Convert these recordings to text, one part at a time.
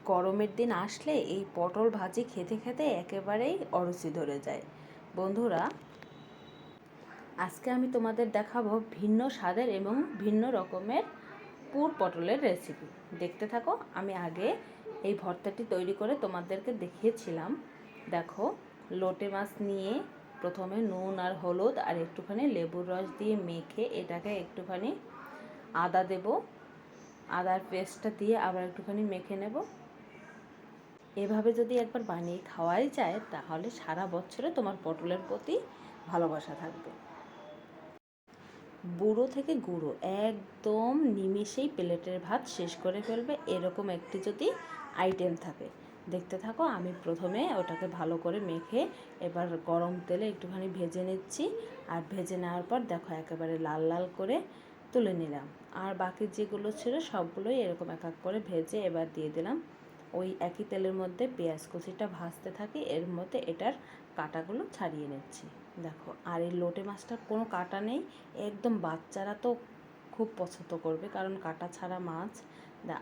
গরমের দিন আসলে এই পটল ভাজি খেতে খেতে একেবারেই অরুচি ধরে যায়। বন্ধুরা, আজকে আমি তোমাদের দেখাবো ভিন্ন স্বাদের এবং ভিন্ন রকমের পুর পটলের রেসিপি। দেখতে থাকো। আমি আগে এই ভর্তাটি তৈরি করে তোমাদেরকে দেখিয়েছিলাম। দেখো, লোটে মাছ নিয়ে প্রথমে নুন আর হলুদ আর একটুখানি লেবুর রস দিয়ে মেখে এটাকে একটুখানি আদা দেব, আদার পেস্টটা দিয়ে আবার একটুখানি মেখে নেব। এভাবে যদি একবার বানিয়ে খাওয়াই যায় তাহলে সারা বছরে তোমার পটলের প্রতি ভালোবাসা থাকবে। বুড়ো থেকে গুঁড়ো একদম নিমেষেই প্লেটের ভাত শেষ করে ফেলবে, এরকম একটি যদি আইটেম থাকে। দেখতে থাকো। আমি প্রথমে ওটাকে ভালো করে মেখে এবার গরম তেলে একটুখানি ভেজে নিচ্ছি। আর ভেজে নেওয়ার পর দেখো একেবারে লাল লাল করে তুলে নিলাম। আর বাকি যেগুলো ছিল সবগুলোই এরকম এক এক করে ভেজে এবার দিয়ে দিলাম। ওই একই তেলের মধ্যে পেঁয়াজ কুচিটা ভাজতে থাকি, এর মধ্যে এটার কাঁটাগুলো ছাড়িয়ে নিচ্ছি। দেখো, আর এই লোটে মাছটার কোনো কাঁটা নেই, একদম বাচ্চারা তো খুব পছন্দ করবে কারণ কাঁটা ছাড়া মাছ।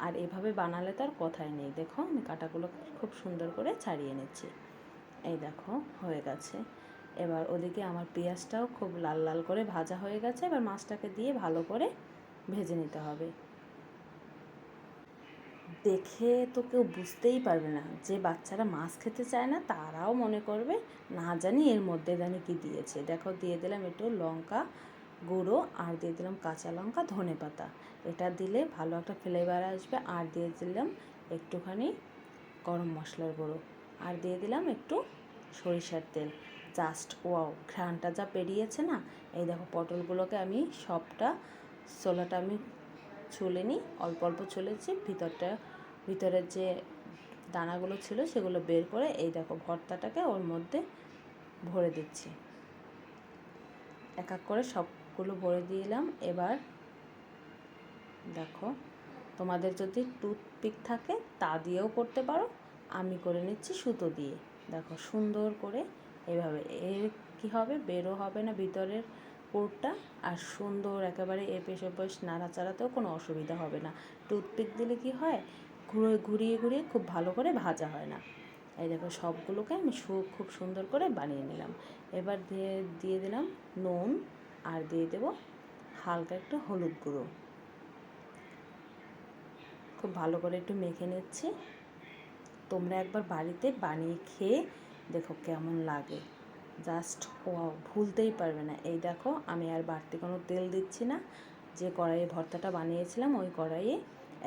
আর এভাবে বানালে তো আর কথাই নেই। দেখো, আমি কাঁটাগুলো খুব সুন্দর করে ছাড়িয়ে নিচ্ছি। এই দেখো, হয়ে গেছে। এবার ওদিকে আমার পেঁয়াজটাও খুব লাল লাল করে ভাজা হয়ে গেছে। এবার মাছটাকে দিয়ে ভালো করে ভেজে নিতে হবে। দেখে তো কেউ বুঝতেই পারবে না, যে বাচ্চারা মাছ খেতে চায় না তারাও মনে করবে না জানি এর মধ্যে জানি কী দিয়েছে। দেখো, দিয়ে দিলাম একটু লঙ্কা গুঁড়ো আর দিয়ে দিলাম কাঁচা লঙ্কা, ধনে পাতা। এটা দিলে ভালো একটা ফ্লেভার আসবে। আর দিয়ে দিলাম একটুখানি গরম মশলার গুঁড়ো আর দিয়ে দিলাম একটু সরিষার তেল। জাস্ট ওয়াও, ঘ্রাণটা যা বেরিয়েছে না। এই দেখো, পটলগুলোকে আমি সবটা ছোলাটা আমি ছুলিনি, অল্প অল্প ছুলেছি। ভিতরের যে দানাগুলো ছিল সেগুলো বের করে এই দেখো ভর্তাটাকে ওর মধ্যে ভরে দিচ্ছি। এক এক করে সবগুলো ভরে দিলাম। এবার দেখো, তোমাদের যদি টুথপিক থাকে তা দিয়েও করতে পারো, আমি করে নিচ্ছি সুতো দিয়ে। দেখো, সুন্দর করে এভাবে। এর কী হবে, বেরো হবে না ভিতরের পুরটা, আর সুন্দর একেবারে এপেশ ওপেশ নাড়াচাড়াতেও কোনো অসুবিধা হবে না। টুথপিক দিলে কি হয়, ঘুরিয়ে ঘুরিয়ে খুব ভালো করে ভাজা হয় না। এই দেখো, সবগুলোকে আমি খুব সুন্দর করে বানিয়ে নিলাম। এবার দিয়ে দিলাম নুন আর দিয়ে দেবো হালকা একটু হলুদ গুঁড়ো। খুব ভালো করে একটু মেখে নিচ্ছি। তোমরা একবার বাড়িতে বানিয়ে খেয়ে দেখো কেমন লাগে। জাস্ট ওয়াও, ভুলতেই পারবে না। এই দেখো, আমি আর বাড়তি কোনো তেল দিচ্ছি না। যে কড়াইয়ে ভর্তাটা বানিয়েছিলাম ওই কড়াইয়ে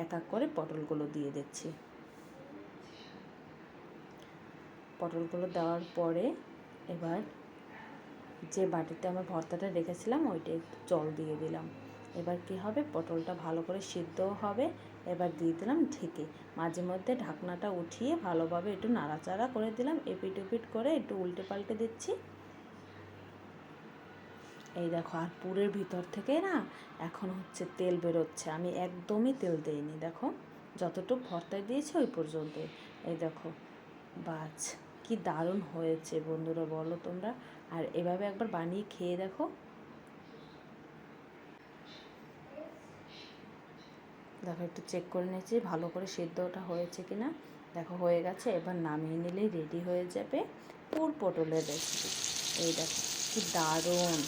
এক এক করে পটলগুলো দিয়ে দিচ্ছি। পটলগুলো দেওয়ার পরে এবার যে বাটিতে আমার ভর্তাটা রেখেছিলাম ওইটা একটু জল দিয়ে দিলাম। এবার কি হবে, পটলটা ভালো করে সিদ্ধও হবে। এবার দিয়ে দিলাম ঢেকে। মাঝে মধ্যে ঢাকনাটা উঠিয়ে ভালোভাবে একটু নাড়াচাড়া করে দিলাম, এপিট ওপিট করে একটু উল্টে পাল্টে দিচ্ছি। এই দেখো, আর পুরের ভিতর থেকে না এখন হচ্ছে তেল বেরোচ্ছে। আমি একদমই তেল দিইনি। দেখো, যতটুকু ভর্তায় দিয়েছি ওই পর্যন্ত। এই দেখো, বাছ কি দারুণ হয়েছে বন্ধুরা, বলো তোমরা। আর এভাবে একবার বানিয়ে খেয়ে দেখো। দেখো, একটু চেক করে নিয়েছি ভালো করে সিদ্ধটা হয়েছে কি না। দেখো, হয়ে গেছে। এবার নামিয়ে নিলেই রেডি হয়ে যাবে পুর পটলের রেসিপি। এই দেখো কি দারুণ।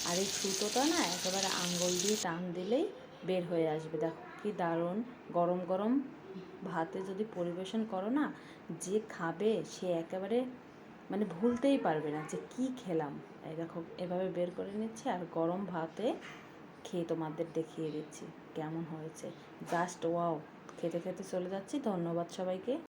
আর এই সুতোটা না একেবারে আঙ্গুল দিয়ে টান দিলেই বের হয়ে আসবে। দেখো কি দারুণ। গরম গরম ভাতে যদি পরিবেশন করো না, যে খাবে সে একেবারে মানে ভুলতেই পারবে না যে কি খেলাম। এই দেখো, এভাবে বের করে নিচ্ছি আর গরম ভাতে খেয়ে তোমাদের দেখিয়ে দিচ্ছি কেমন হয়েছে। জাস্ট ওয়াও, খেতে খেতে চলে যাচ্ছি। ধন্যবাদ সবাইকে।